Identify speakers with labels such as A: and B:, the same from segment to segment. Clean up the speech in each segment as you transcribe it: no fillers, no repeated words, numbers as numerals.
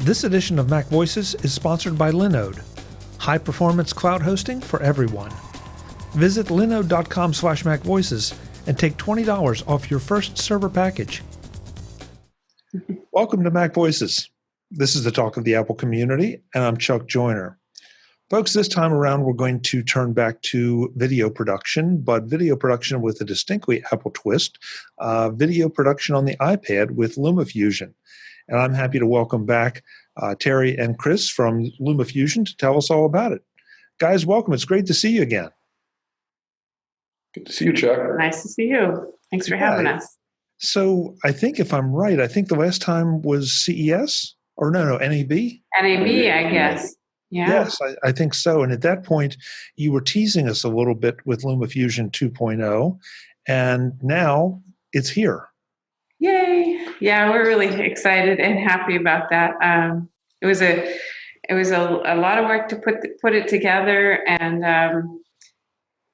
A: This edition of MacVoices is sponsored by Linode, high-performance cloud hosting for everyone. Visit linode.com/MacVoices and take $20 off your first server package. Welcome to MacVoices. This is the talk of the Apple community, and I'm Chuck Joyner. Folks, this time around we're going to turn back to video production, but video production with a distinctly Apple twist, video production on the iPad with LumaFusion. And I'm happy to welcome back Terri and Chris from LumaFusion to tell us all about it. Guys, welcome. It's great to see you again.
B: Good to see you, Chuck.
C: Nice to see you. Thanks for having us.
A: So I think if I'm right, I think the last time was CES? Or no, NAB?
C: NAB, I guess. Yeah.
A: Yes, I think so. And at that point, you were teasing us a little bit with LumaFusion 2.0, and now it's here.
C: Yay! Yeah, we're really excited and happy about that. It was a lot of work to put it together, and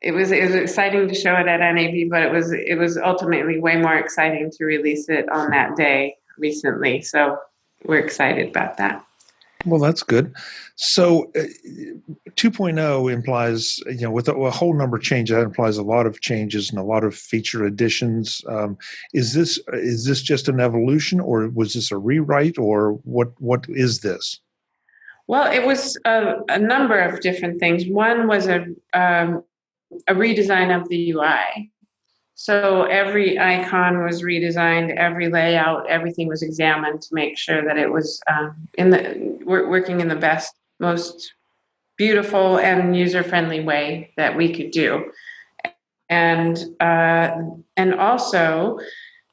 C: it was exciting to show it at NAB, but it was ultimately way more exciting to release it on that day recently. So we're excited about that.
A: Well, that's good. So 2.0 implies, with a whole number of changes, that implies a lot of changes and a lot of feature additions. Is this just an evolution, or was this a rewrite, or what is this?
C: Well, it was a number of different things. One was a redesign of the UI. So every icon was redesigned, every layout, everything was examined to make sure that it was working in the best, most beautiful and user-friendly way that we could do. And also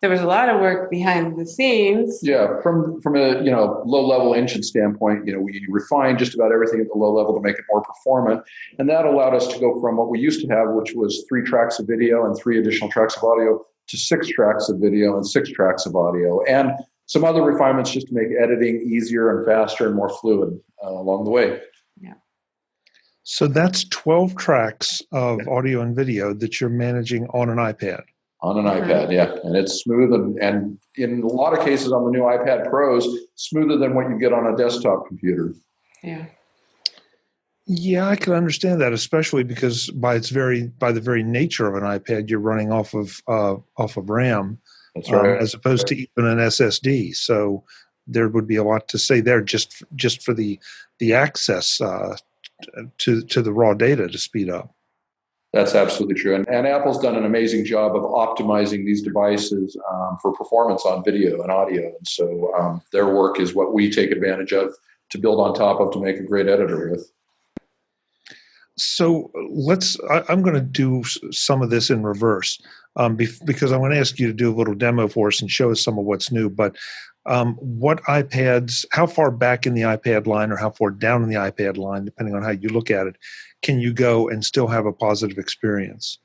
C: there was a lot of work behind the scenes.
B: Yeah, from a low-level engine standpoint, we refined just about everything at the low level to make it more performant, and that allowed us to go from what we used to have, which was 3 tracks of video and 3 additional tracks of audio, to 6 tracks of video and 6 tracks of audio, and some other refinements just to make editing easier and faster and more fluid along the way.
C: Yeah.
A: So that's 12 tracks of audio and video that you're managing on an iPad.
B: On an iPad, yeah. And it's smooth and in a lot of cases on the new iPad Pros, smoother than what you get on a desktop computer.
C: Yeah.
A: Yeah, I can understand that, especially because by the very nature of an iPad, you're running off of RAM.
B: That's right.
A: As opposed to even an SSD. So there would be a lot to say there just for the access to the raw data to speed up.
B: That's absolutely true. And Apple's done an amazing job of optimizing these devices for performance on video and audio. And so their work is what we take advantage of to build on top of to make a great editor with. So I'm going to do some of this in reverse because I'm going to ask you to do a little demo for us and show us some of what's new. But what iPads, how far back in the iPad line or how far down in the iPad line, depending on how you look at it, can you go and still have a positive experience?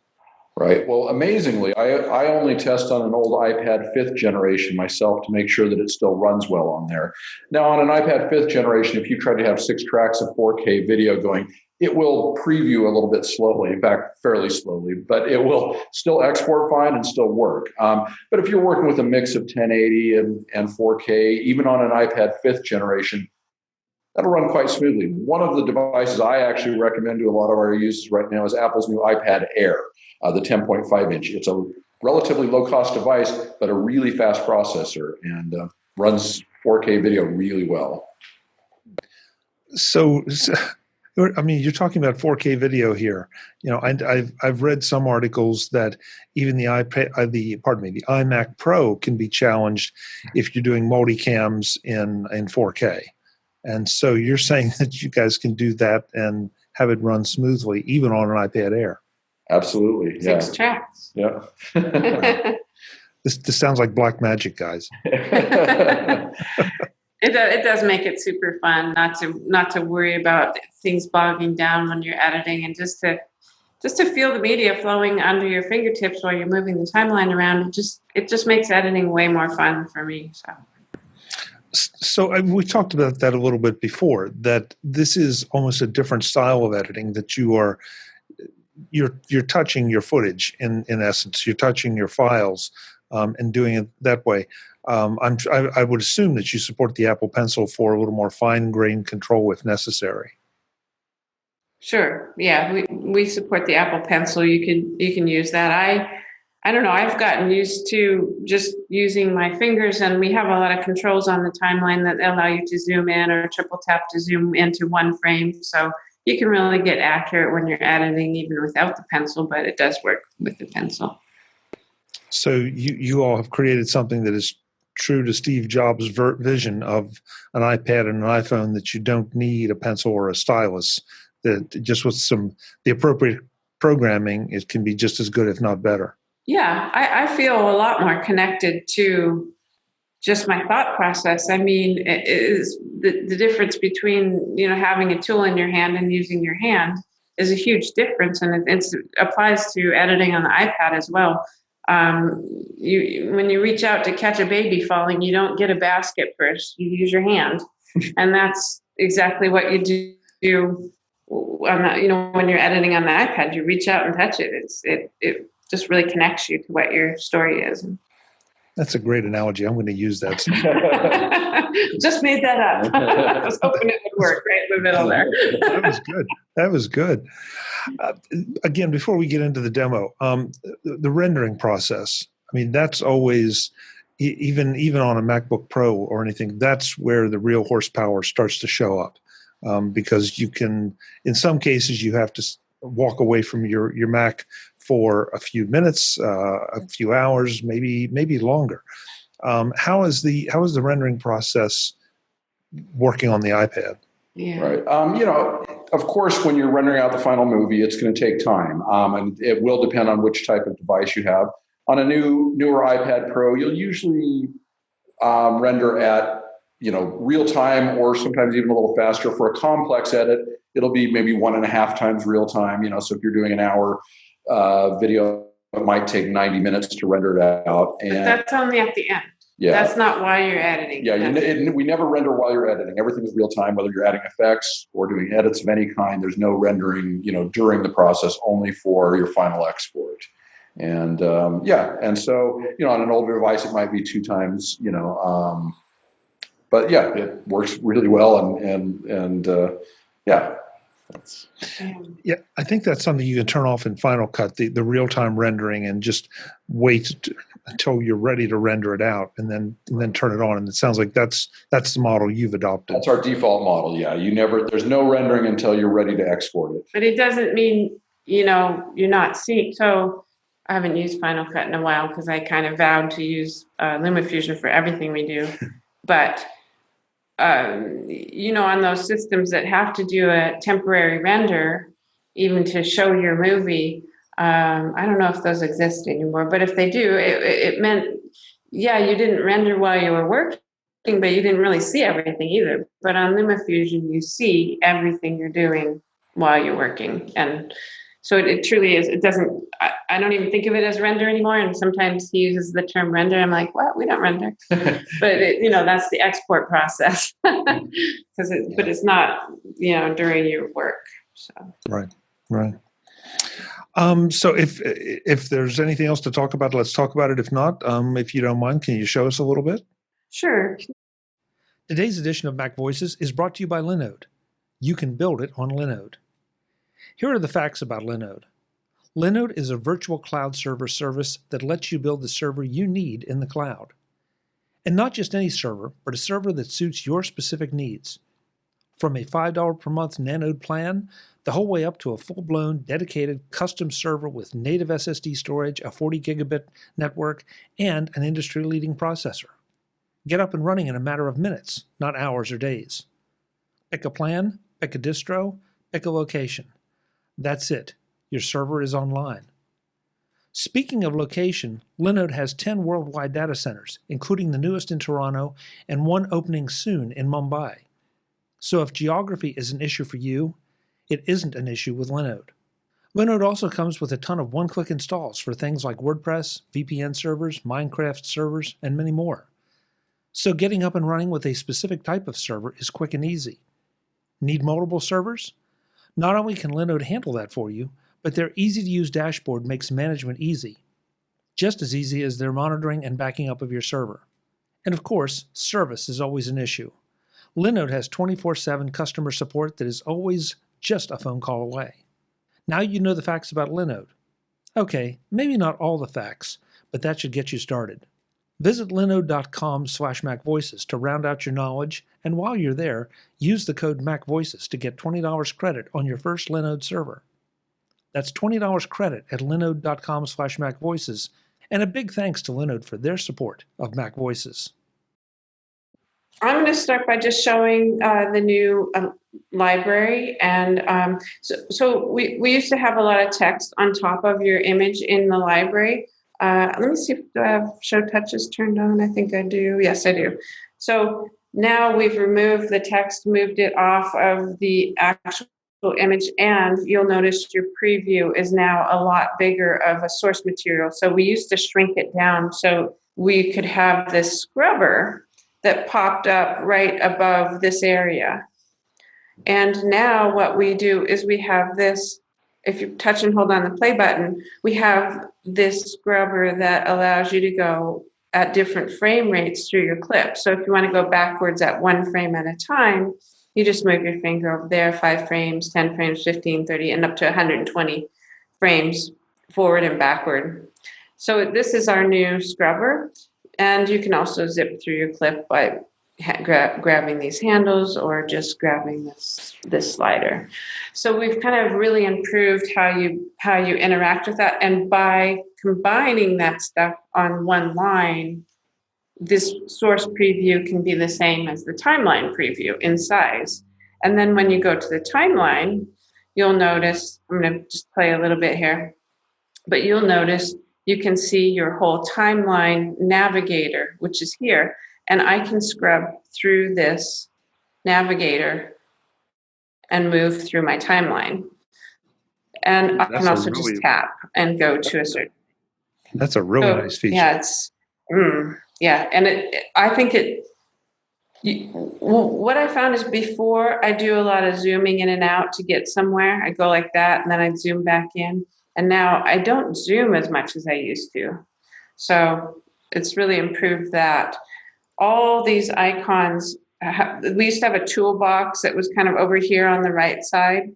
B: Right. Well, amazingly, I only test on an old iPad 5th generation myself to make sure that it still runs well on there. Now, on an iPad 5th generation, if you try to have 6 tracks of 4K video going, it will preview a little bit slowly, in fact, fairly slowly, but it will still export fine and still work. But if you're working with a mix of 1080 and 4K, even on an iPad 5th generation, that'll run quite smoothly. One of the devices I actually recommend to a lot of our users right now is Apple's new iPad Air, the 10.5 inch. It's a relatively low-cost device, but a really fast processor and runs 4K video really well.
A: So, I mean, you're talking about 4K video here. I've read some articles that even the iMac Pro can be challenged if you're doing multicams in 4K. And so you're saying that you guys can do that and have it run smoothly, even on an iPad Air.
B: Absolutely. Yeah.
C: 6 tracks.
B: Yeah.
A: This sounds like black magic, guys.
C: It does make it super fun not to worry about things bogging down when you're editing, and just to feel the media flowing under your fingertips while you're moving the timeline around. It just makes editing way more fun for me.
A: So we talked about that a little bit before, that this is almost a different style of editing, that you're touching your footage in essence. You're touching your files and doing it that way.
B: I would assume that you support the Apple Pencil for a little more fine-grained control if necessary.
C: Sure. Yeah, we support the Apple Pencil. You can use that. I don't know. I've gotten used to just using my fingers, and we have a lot of controls on the timeline that allow you to zoom in or triple tap to zoom into one frame. So you can really get accurate when you're editing, even without the pencil. But it does work with the pencil.
B: So you all have created something that is true to Steve Jobs' vision of an iPad and an iPhone, that you don't need a pencil or a stylus. That just with the appropriate programming, it can be just as good, if not better.
C: Yeah, I feel a lot more connected to just my thought process. I mean, it is the difference between, having a tool in your hand and using your hand is a huge difference, and it applies to editing on the iPad as well. When you reach out to catch a baby falling, you don't get a basket first. You use your hand, and that's exactly what you do. When you're editing on the iPad, you reach out and touch it. It just really connects you to what your story is.
B: That's a great analogy. I'm going to use that.
C: Just made that up. I was hoping it would work right in the middle there.
B: That was good. Again, before we get into the demo, the rendering process. I mean, that's always, even on a MacBook Pro or anything, that's where the real horsepower starts to show up. Because you can, in some cases, you have to walk away from your Mac for a few minutes, a few hours, maybe longer. How is the rendering process working on the iPad?
C: Yeah.
D: Right. Of course, when you're rendering out the final movie, it's going to take time, and it will depend on which type of device you have. On a newer iPad Pro, you'll usually render at real time, or sometimes even a little faster. For a complex edit, it'll be maybe 1.5 times real time. So if you're doing an hour video, it might take 90 minutes to render it out.
C: And but that's only at the end. Yeah. That's not while you're editing.
D: Yeah, we never render while you're editing. Everything is real time, whether you're adding effects or doing edits of any kind. There's no rendering, during the process, only for your final export. And and so, on an older device, it might be 2 times, but yeah, it works really well, and yeah.
B: Yeah, I think that's something you can turn off in Final Cut, the real-time rendering, and just wait until you're ready to render it out, and then turn it on. And it sounds like that's the model you've adopted.
D: That's our default model. Yeah, there's no rendering until you're ready to export it.
C: But it doesn't mean you're not seeing. So I haven't used Final Cut in a while because I kind of vowed to use LumaFusion for everything we do, but. On those systems that have to do a temporary render, even to show your movie, I don't know if those exist anymore, but if they do, it meant, you didn't render while you were working, but you didn't really see everything either. But on LumaFusion, you see everything you're doing while you're working. And so it truly is, I don't even think of it as render anymore. And sometimes he uses the term render. I'm like, what? We don't render. But that's the export process. But it's not, during your work. So.
B: Right. So if there's anything else to talk about, let's talk about it. If not, if you don't mind, can you show us a little bit?
C: Sure.
B: Today's edition of MacVoices is brought to you by Linode. You can build it on Linode. Here are the facts about Linode. Linode is a virtual cloud server service that lets you build the server you need in the cloud. And not just any server, but a server that suits your specific needs. From a $5 per month Nanode plan, the whole way up to a full-blown, dedicated, custom server with native SSD storage, a 40 gigabit network, and an industry-leading processor. Get up and running in a matter of minutes, not hours or days. Pick a plan, pick a distro, pick a location. That's it. Your server is online. Speaking of location, Linode has 10 worldwide data centers, including the newest in Toronto and one opening soon in Mumbai. So if geography is an issue for you, it isn't an issue with Linode. Linode also comes with a ton of one-click installs for things like WordPress, VPN servers, Minecraft servers, and many more. So getting up and running with a specific type of server is quick and easy. Need multiple servers? Not only can Linode handle that for you, but their easy-to-use dashboard makes management easy. Just as easy as their monitoring and backing up of your server.
A: And of course, service is always an issue. Linode has 24/7 customer support that is always just a phone call away. Now you know the facts about Linode. Okay, maybe not all the facts, but that should get you started. Visit linode.com/MacVoices to round out your knowledge, and while you're there, use the code MacVoices to get $20 credit on your first Linode server. That's $20 credit at linode.com/MacVoices, and a big thanks to Linode for their support of MacVoices.
C: I'm going to start by just showing the new library. And so we used to have a lot of text on top of your image in the library. Let me see if I have show touches turned on. I think I do. Yes, I do. So now we've removed the text, moved it off of the actual image, and you'll notice your preview is now a lot bigger of a source material. So we used to shrink it down so we could have this scrubber that popped up right above this area. And now what we do is we have this, if you touch and hold on the play button, we have this scrubber that allows you to go at different frame rates through your clip. So if you want to go backwards at 1 frame at a time, you just move your finger over there, 5 frames, 10 frames, 15, 30, and up to 120 frames forward and backward. So this is our new scrubber. And you can also zip through your clip by grabbing these handles or just grabbing this slider. So we've kind of really improved how you interact with that. And by combining that stuff on one line, this source preview can be the same as the timeline preview in size. And then when you go to the timeline, you'll notice, I'm going to just play a little bit here, but you'll notice you can see your whole timeline navigator, which is here. And I can scrub through this navigator and move through my timeline. And I can also just tap and go to a certain.
A: That's a really nice feature.
C: Yeah, it's, and I think what I found is before I do a lot of zooming in and out to get somewhere, I go like that and then I zoom back in. And now I don't zoom as much as I used to. So it's really improved that. All these icons, we used to have a toolbox that was kind of over here on the right side.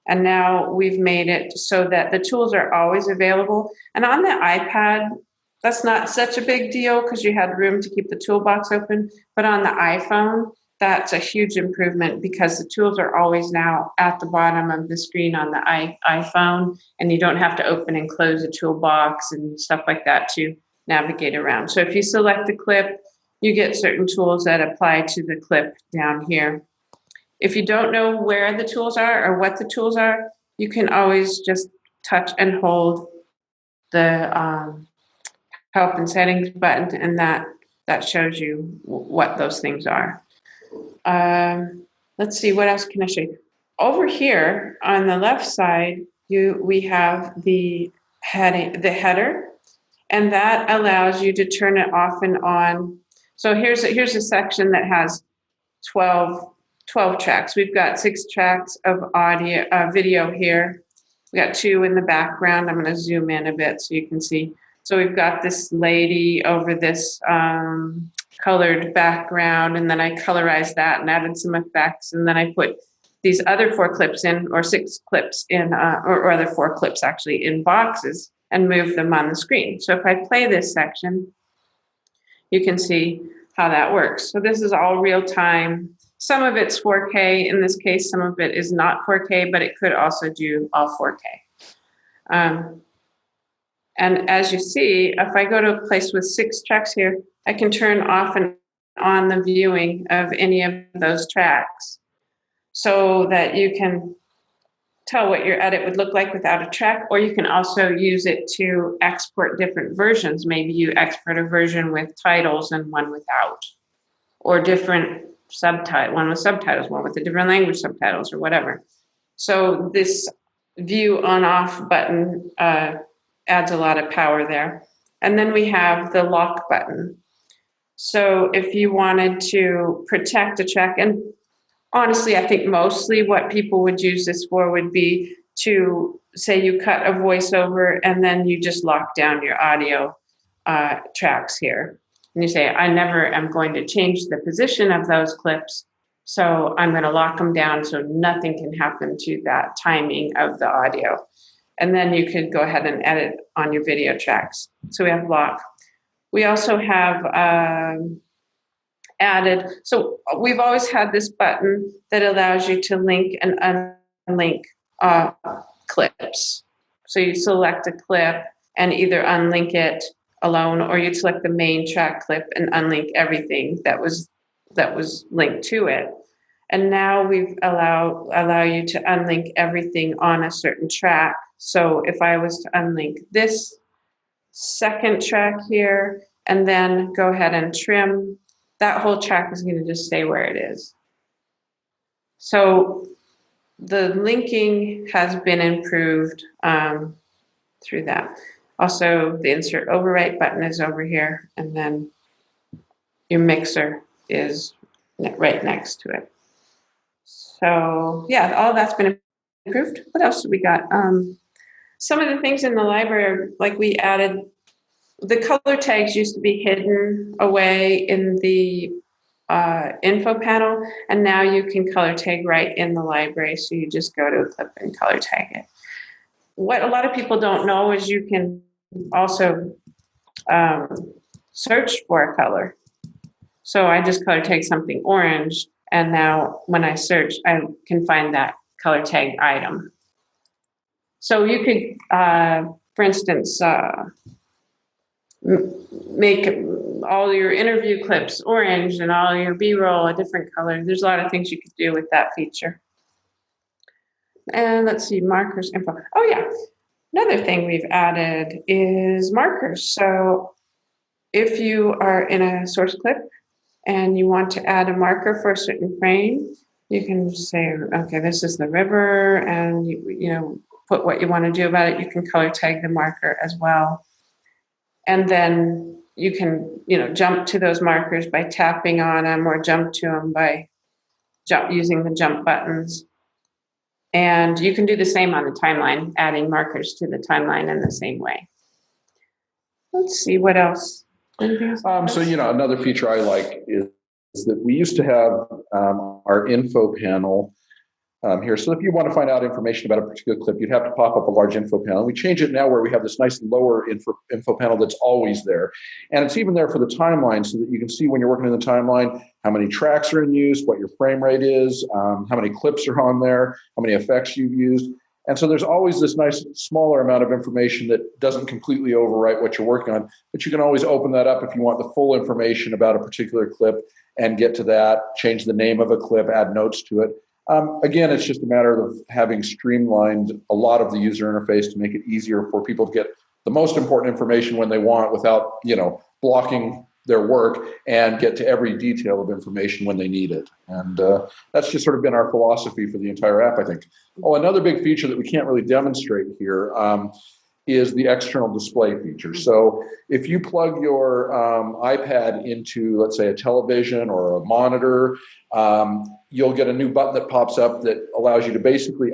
C: And now we've made it so that the tools are always available. And on the iPad, that's not such a big deal because you had room to keep the toolbox open. But on the iPhone, that's a huge improvement because the tools are always now at the bottom of the screen on the iPhone, and you don't have to open and close a toolbox and stuff like that to navigate around. So if you select the clip, you get certain tools that apply to the clip down here. If you don't know where the tools are or what the tools are, you can always just touch and hold the help and settings button, and that shows you what those things are. Let's see, what else can I show you? Over here on the left side, we have the header, and that allows you to turn it off and on. So here's a section that has 12 tracks. We've got 6 tracks of video here. We got 2 in the background. I'm going to zoom in a bit so you can see. So we've got this lady over this colored background, and then I colorized that and added some effects, and then I put these other 4 clips in, or 6 clips in, or other 4 clips actually in boxes, and move them on the screen. So if I play this section, you can see how that works. So this is all real time. Some of it's 4K in this case, some of it is not 4K, but it could also do all 4K. And as you see, if I go to a place with 6 tracks here, I can turn off and on the viewing of any of those tracks so that you can tell what your edit would look like without a track, or you can also use it to export different versions. Maybe you export a version with titles and one without, or different subtitles, one with subtitles, one with a different language subtitles, or whatever. So this view on off button adds a lot of power there. And then we have the lock button. So if you wanted to protect a track, and honestly, I think mostly what people would use this for would be to say you cut a voiceover and then you just lock down your audio tracks here. and you say, I never am going to change the position of those clips, so I'm going to lock them down so nothing can happen to that timing of the audio. And then you could go ahead and edit on your video tracks. So we have lock. We also have added, so we've always had this button that allows you to link and unlink clips. So you select a clip and either unlink it alone, or you'd select the main track clip and unlink everything that was linked to it. And now we've allow you to unlink everything on a certain track. So if I was to unlink this second track here and then go ahead and trim, that whole track is going to just stay where it is. So the linking has been improved through that. Also, the insert overwrite button is over here, and then your mixer is right next to it. So yeah, all that's been improved. What else have we got? Some of the things in the library, like we added, the color tags used to be hidden away in the info panel, and now you can color tag right in the library. So you just go to a clip and color tag it. What a lot of people don't know is you can also search for a color. So I just color tag something orange, and now when I search, I can find that color tag item. So you could, for instance, make all your interview clips orange and all your B-roll a different color. There's a lot of things you could do with that feature. And let's see, markers info. Oh yeah, another thing we've added is markers. So if you are in a source clip and you want to add a marker for a certain frame, you can say, okay, this is the river, and you know, put what you want to do about it. You can color tag the marker as well. And then you can, you know, jump to those markers by tapping on them, or jump to them by using the jump buttons. And you can do the same on the timeline, adding markers to the timeline in the same way. Let's see, what else?
D: So, you know, another feature I like is that we used to have our info panel here. So if you want to find out information about a particular clip, you'd have to pop up a large info panel. We change it now where we have this nice lower info panel that's always there. And it's even there for the timeline, so that you can see when you're working in the timeline how many tracks are in use, what your frame rate is, how many clips are on there, how many effects you've used. And so there's always this nice smaller amount of information that doesn't completely overwrite what you're working on, but you can always open that up if you want the full information about a particular clip and get to that, change the name of a clip, add notes to it. Again, it's just a matter of having streamlined a lot of the user interface to make it easier for people to get the most important information when they want, without, you know, blocking their work, and get to every detail of information when they need it. And that's just sort of been our philosophy for the entire app, I think. Oh, another big feature that we can't really demonstrate here is the external display feature. So if you plug your iPad into, let's say, a television or a monitor, you'll get a new button that pops up that allows you to basically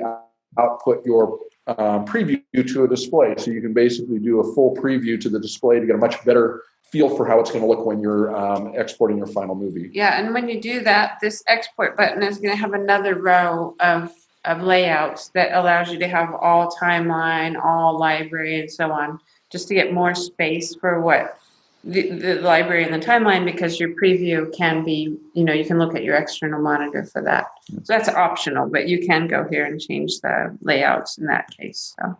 D: output your preview to a display. So you can basically do a full preview to the display to get a much better feel for how it's going to look when you're exporting your final movie.
C: Yeah, and when you do that, this export button is going to have another row of layouts that allows you to have all timeline, all library, and so on, just to get more space for what the library and the timeline, because your preview can be, you know, you can look at your external monitor for that. So that's optional, but you can go here and change the layouts in that case. So,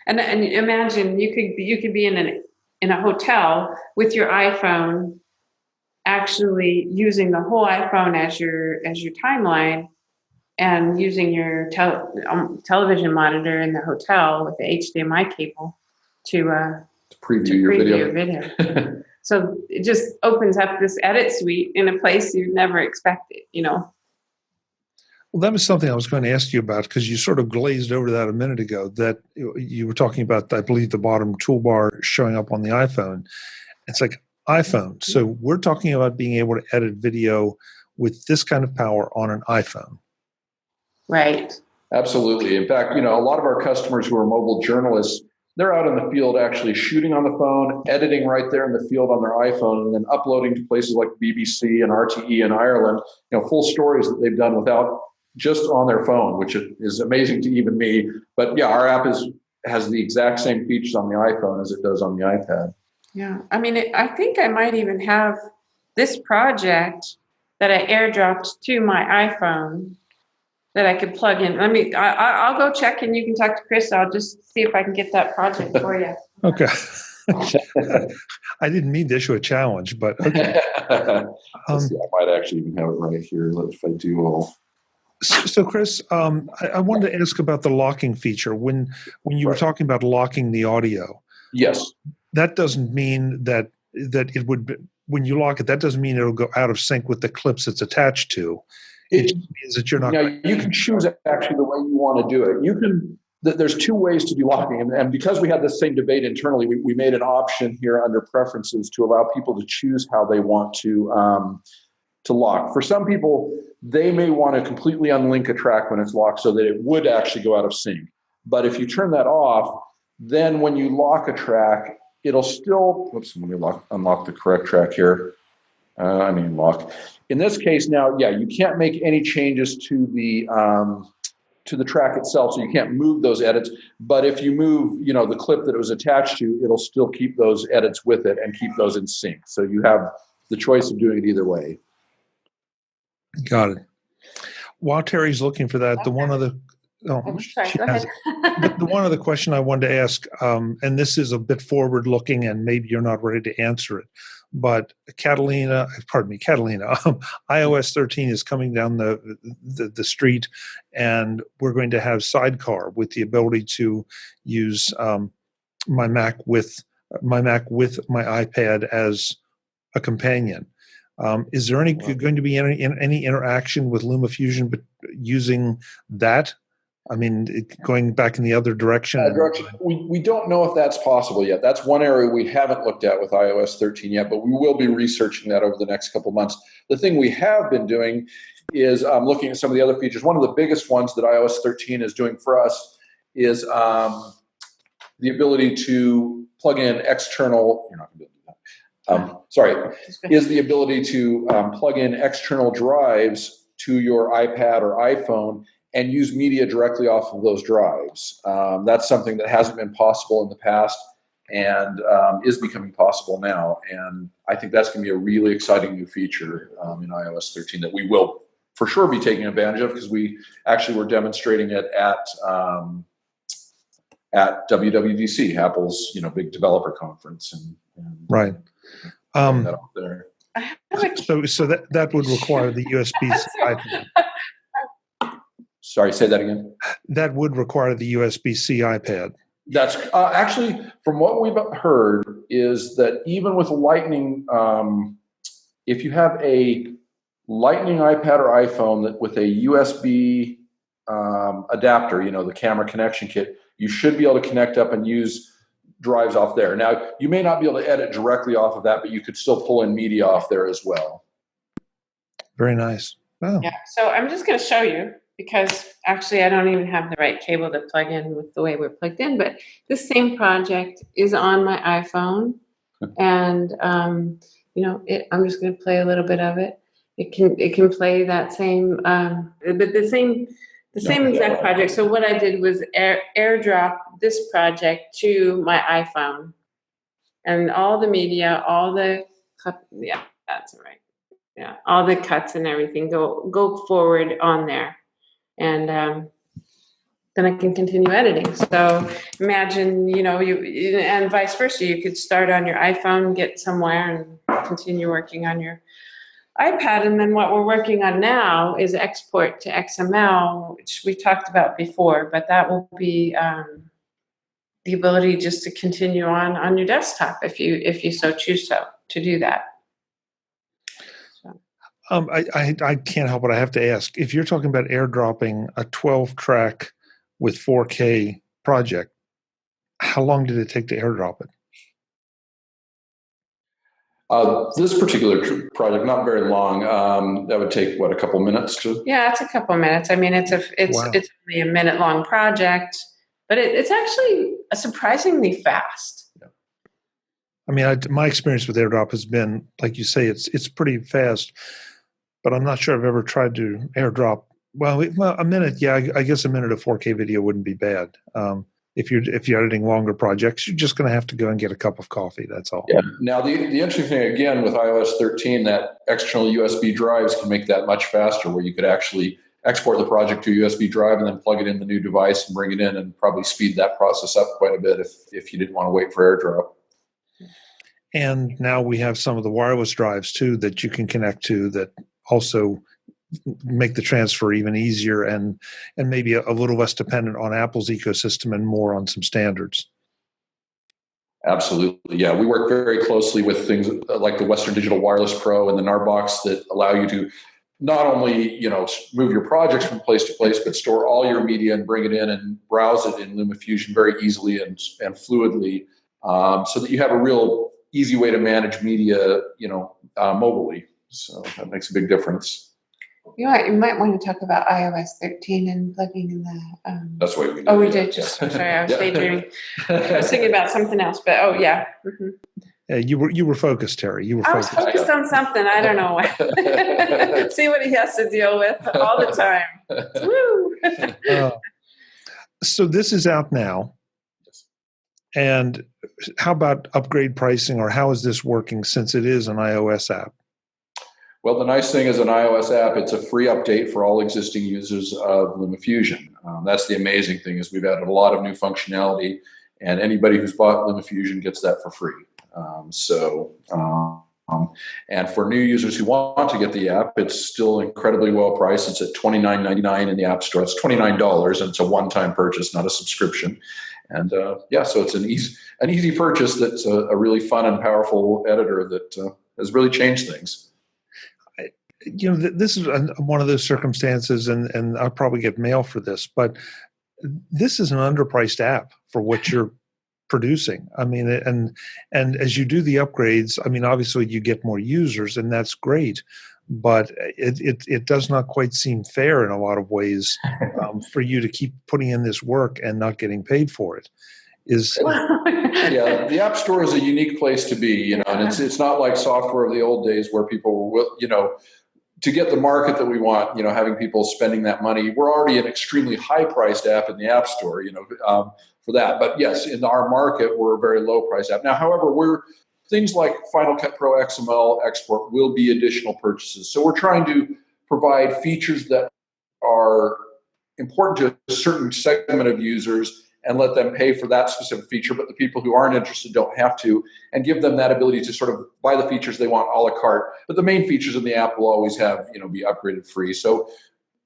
C: and imagine you could be in a hotel with your iPhone, actually using the whole iPhone as your timeline, and using your television monitor in the hotel with the HDMI cable to
D: preview your
C: video. So it just opens up this edit suite in a place you'd never expected, you know.
A: Well, that was something I was going to ask you about, because you sort of glazed over that a minute ago, that you were talking about, I believe, the bottom toolbar showing up on the iPhone. It's like iPhone. So we're talking about being able to edit video with this kind of power on an iPhone.
C: Right.
D: Absolutely. In fact, you know, a lot of our customers who are mobile journalists they're out in the field actually shooting on the phone, editing right there in the field on their iPhone, and then uploading to places like BBC and RTE in Ireland, full stories that they've done without just on their phone, which is amazing to even me. But yeah, our app has the exact same features on the iPhone as it does on the iPad.
C: Yeah, I mean, I think I might even have this project that I airdropped to my iPhone that I could plug in. I'll go check, and you can talk to Chris. I'll just see if I can get that project for you.
B: Okay. I didn't mean to issue a challenge, but okay.
D: Let's see, I might actually even have it right here. If I do,
B: So Chris, I wanted to ask about the locking feature. When you were talking about locking the audio,
D: yes,
B: that doesn't mean that it would be, when you lock it, that doesn't mean it'll go out of sync with the clips it's attached to. It means that you're not.
D: Now you can choose actually the way you want to do it. You can. There's two ways to do locking, and because we had the same debate internally, we made an option here under preferences to allow people to choose how they want to lock. For some people, they may want to completely unlink a track when it's locked so that it would actually go out of sync. But if you turn that off, then when you lock a track, it'll still. Oops, let me unlock the correct track here. Lock. In this case, now, yeah, you can't make any changes to the track itself, so you can't move those edits. But if you move, the clip that it was attached to, it'll still keep those edits with it and keep those in sync. So you have the choice of doing it either way.
B: Got it. While Terry's looking for that,
C: Okay.
B: the one other. Oh,
C: sorry, go ahead.
B: The one other question I wanted to ask, and this is a bit forward-looking, and maybe you're not ready to answer it, but Catalina, iOS 13 is coming down the street, and we're going to have Sidecar with the ability to use my Mac with my iPad as a companion. Is there going to be any interaction with LumaFusion, but using that? I mean, going back in the other direction.
D: We don't know if that's possible yet. That's one area we haven't looked at with iOS 13 yet, but we will be researching that over the next couple of months. The thing we have been doing is looking at some of the other features. One of the biggest ones that iOS 13 is doing for us is the ability to plug in external. You're not going to be able to do that. Is the ability to plug in external drives to your iPad or iPhone and use media directly off of those drives. That's something that hasn't been possible in the past and is becoming possible now. And I think that's going to be a really exciting new feature in iOS 13 that we will for sure be taking advantage of, because we actually were demonstrating it at WWDC, Apple's big developer conference, and
B: right.
D: That up there.
B: So that would require the USB-C iPad.
D: Sorry, say that again.
B: That would require the USB-C iPad.
D: That's actually, from what we've heard, is that even with Lightning, if you have a Lightning iPad or iPhone with a USB adapter, the camera connection kit, you should be able to connect up and use drives off there. Now, you may not be able to edit directly off of that, but you could still pull in media off there as well.
B: Very nice. Wow.
C: Yeah. So I'm just going to show you, because actually I don't even have the right cable to plug in with the way we're plugged in, but this same project is on my iPhone, and I'm just going to play a little bit of it. It can play that same, but the same exact project. So what I did was airdrop this project to my iPhone, and all the media, all the that's right. Yeah, all the cuts and everything go forward on there. And then I can continue editing. So imagine, and vice versa. You could start on your iPhone, get somewhere, and continue working on your iPad. And then what we're working on now is export to XML, which we talked about before, but that will be the ability just to continue on your desktop if you so choose to do that.
B: I can't help it. I have to ask, if you're talking about airdropping a 12-track with 4K project, how long did it take to airdrop it?
D: This particular project, not very long. That would take a couple minutes to.
C: Yeah, it's a couple minutes. I mean, it's
B: Wow.
C: It's only a minute-long project, but it's actually surprisingly fast.
B: I mean, my experience with AirDrop has been, like you say, it's pretty fast, but I'm not sure I've ever tried to AirDrop. Well, a minute, yeah, I guess a minute of 4K video wouldn't be bad. If you're editing longer projects, you're just going to have to go and get a cup of coffee. That's all.
D: Yeah. Now, the interesting thing, again, with iOS 13, that external USB drives can make that much faster, where you could actually export the project to a USB drive and then plug it in the new device and bring it in, and probably speed that process up quite a bit if you didn't want to wait for AirDrop.
B: And now we have some of the wireless drives, too, that you can connect to that also make the transfer even easier and maybe a little less dependent on Apple's ecosystem and more on some standards.
D: Absolutely. Yeah. We work very closely with things like the Western Digital Wireless Pro and the NARBox that allow you to not only, move your projects from place to place, but store all your media and bring it in and browse it in LumaFusion very easily and fluidly, so that you have a real easy way to manage media, mobilely. So that makes a big difference.
C: You might want to talk about iOS 13 and plugging in the.
D: That's what we did.
C: Oh, we did. Just sorry, I was daydreaming. I was thinking about something else, but yeah. Mm-hmm.
B: Yeah, you were focused, Terry. You were focused.
C: I was focused on something. I don't know what. See what he has to deal with all the time. Woo!
B: So this is out now. And how about upgrade pricing, or how is this working since it is an iOS app?
D: Well, the nice thing is an iOS app, it's a free update for all existing users of LumaFusion. That's the amazing thing, is we've added a lot of new functionality, and anybody who's bought LumaFusion gets that for free. And for new users who want to get the app, it's still incredibly well priced. It's at $29.99 in the App Store. It's $29, and it's a one-time purchase, not a subscription. And so it's an easy purchase that's a really fun and powerful editor that has really changed things.
B: This is one of those circumstances, and I'll probably get mail for this, but this is an underpriced app for what you're producing. I mean, and as you do the upgrades, I mean, obviously you get more users, and that's great, but it does not quite seem fair in a lot of ways for you to keep putting in this work and not getting paid for it.
D: Yeah, the App Store is a unique place to be, and it's not like software of the old days where people will, to get the market that we want, having people spending that money. We're already an extremely high-priced app in the App Store, for that. But yes, in our market, we're a very low-priced app. Now, however, things like Final Cut Pro XML export will be additional purchases. So we're trying to provide features that are important to a certain segment of users and let them pay for that specific feature, but the people who aren't interested don't have to, and give them that ability to sort of buy the features they want a la carte. But the main features in the app will always have, be upgraded free. So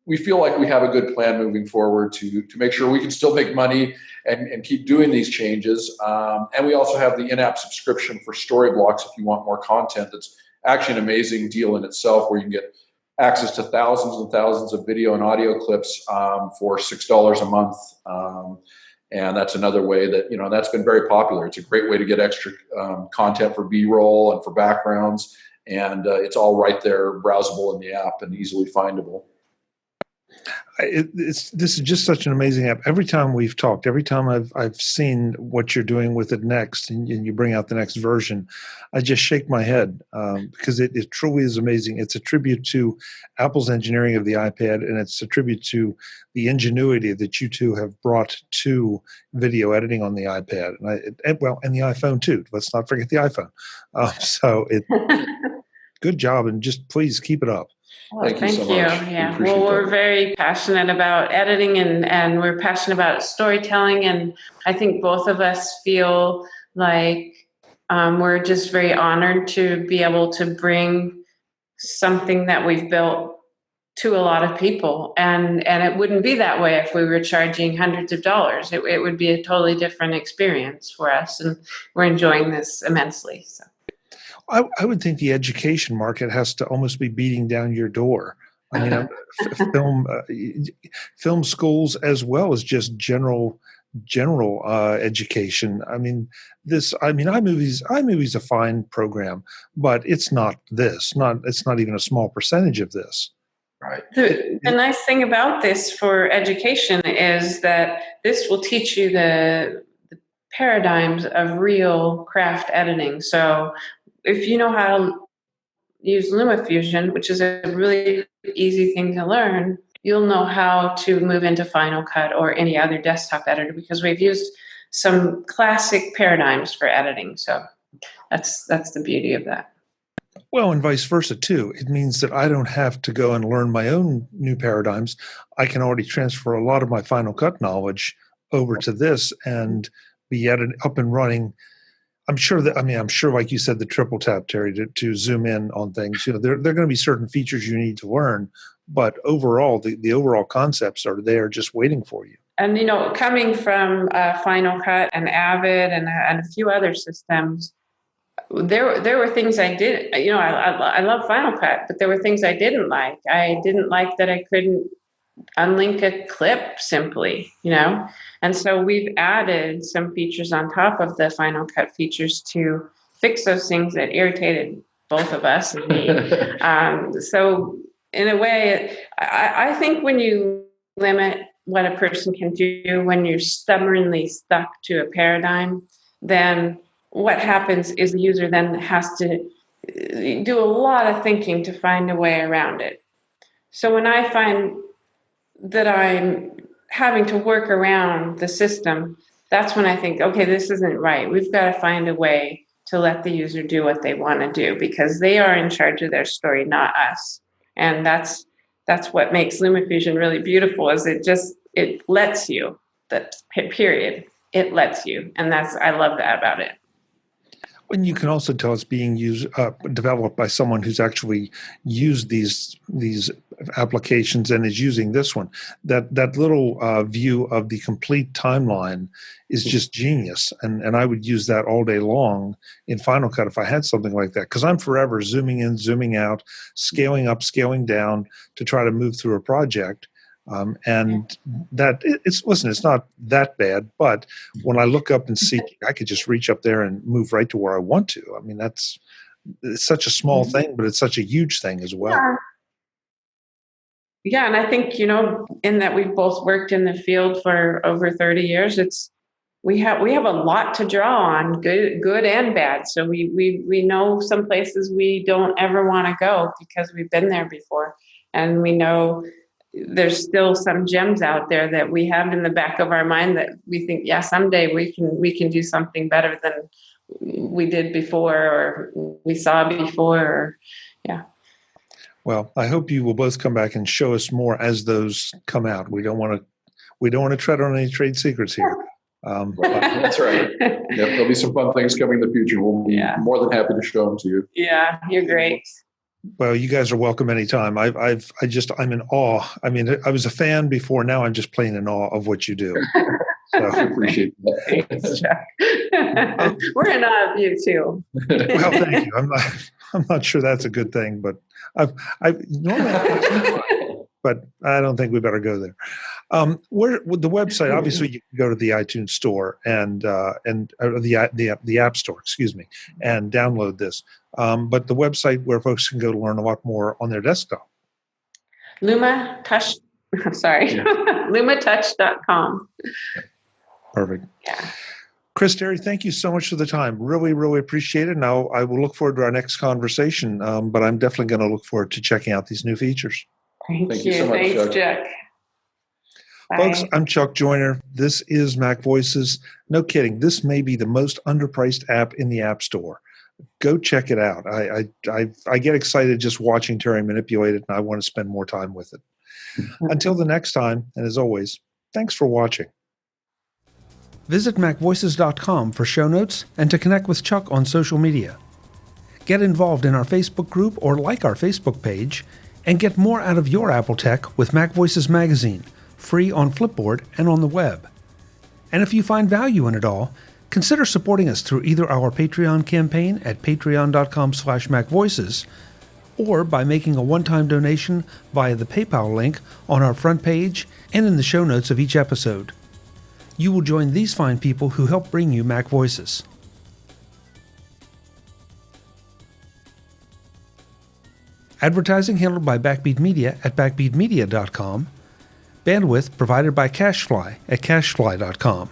D: we feel like we have a good plan moving forward to make sure we can still make money and keep doing these changes. And we also have the in-app subscription for Storyblocks if you want more content. That's actually an amazing deal in itself, where you can get access to thousands and thousands of video and audio clips for $6 a month. And that's another way that, that's been very popular. It's a great way to get extra content for B-roll and for backgrounds. And it's all right there, browsable in the app and easily findable.
B: This is just such an amazing app. Every time we've talked, every time I've seen what you're doing with it next, and you bring out the next version, I just shake my head because it truly is amazing. It's a tribute to Apple's engineering of the iPad, and it's a tribute to the ingenuity that you two have brought to video editing on the iPad, and the iPhone too. Let's not forget the iPhone. Good job, and just please keep it up.
C: Well, thank you. Yeah. We're very passionate about editing and we're passionate about storytelling. And I think both of us feel like we're just very honored to be able to bring something that we've built to a lot of people. And it wouldn't be that way if we were charging hundreds of dollars. It would be a totally different experience for us. And we're enjoying this immensely. So.
B: I would think the education market has to almost be beating down your door. I mean, film schools as well as just general education. I mean, iMovie's a fine program, but it's not this. It's not even a small percentage of this.
D: Right.
C: The nice thing about this for education is that this will teach you the paradigms of real craft editing. So if you know how to use LumaFusion, which is a really easy thing to learn, you'll know how to move into Final Cut or any other desktop editor, because we've used some classic paradigms for editing. So that's the beauty of that.
B: Well, and vice versa too. It means that I don't have to go and learn my own new paradigms. I can already transfer a lot of my Final Cut knowledge over to this and be up and running. I'm sure, like you said, the triple tap, Terry, to zoom in on things. You know, there are going to be certain features you need to learn, but overall, the overall concepts are there, just waiting for you.
C: And you know, coming from Final Cut and Avid and a few other systems, there were things I did. You know, I love Final Cut, but there were things I didn't like. I didn't like that I couldn't unlink a clip simply, you know. And so we've added some features on top of the Final Cut features to fix those things that irritated both of us and me. So in a way, I think when you limit what a person can do, when you're stubbornly stuck to a paradigm, then what happens is the user then has to do a lot of thinking to find a way around it. So when I find that I'm having to work around the system, that's when I think, okay, this isn't right. We've got to find a way to let the user do what they want to do, because they are in charge of their story, not us. And that's what makes LumaFusion really beautiful, is it lets you, that period. It lets you. And I love that about it.
B: And you can also tell it's being developed by someone who's actually used these applications and is using this one. That little view of the complete timeline is just genius, and I would use that all day long in Final Cut if I had something like that, because I'm forever zooming in, zooming out, scaling up, scaling down to try to move through a project. And it's not that bad, but when I look up and see, I could just reach up there and move right to where I want to. I mean, it's such a small thing, but it's such a huge thing as well.
C: Yeah. And I think, you know, in that we've both worked in the field for over 30 years, we have a lot to draw on, good and bad. So we know some places we don't ever want to go because we've been there before. And we know there's still some gems out there that we have in the back of our mind that we think, yeah, someday we can do something better than we did before or we saw before. Or, yeah.
B: Well, I hope you will both come back and show us more as those come out. We don't want to tread on any trade secrets here.
D: That's right. Yep, there'll be some fun things coming in the future. We'll be more than happy to show them to you.
C: Yeah, you're great.
B: Well, you guys are welcome anytime. I'm in awe. I mean, I was a fan before. Now I'm just plain in awe of what you do. So
D: I appreciate that.
C: Thanks, Chuck. We're in awe of you too.
B: Well, thank you. I'm not sure that's a good thing, but but I don't think we better go there. With the website, obviously, you can go to the iTunes store and the App Store, excuse me, and download this. But the website where folks can go to learn a lot more on their desktop.
C: LumaTouch. I'm sorry, LumaTouch.com.
B: Perfect.
C: Yeah.
B: Chris, Terry, thank you so much for the time. Really, really appreciate it. Now, I will look forward to our next conversation, but I'm definitely going to look forward to checking out these new features.
C: Thank you so much, thanks, Chuck.
B: Folks, I'm Chuck Joyner. This is MacVoices. No kidding. This may be the most underpriced app in the App Store. Go check it out. I get excited just watching Terry manipulate it, and I want to spend more time with it. Until the next time, and as always, thanks for watching. Visit MacVoices.com for show notes and to connect with Chuck on social media. Get involved in our Facebook group or like our Facebook page, and get more out of your Apple tech with MacVoices Magazine, free on Flipboard and on the web. And if you find value in it all, consider supporting us through either our Patreon campaign at patreon.com/MacVoices or by making a one-time donation via the PayPal link on our front page and in the show notes of each episode. You will join these fine people who help bring you MacVoices. Advertising handled by Backbeat Media at backbeatmedia.com. Bandwidth provided by CashFly at cashfly.com.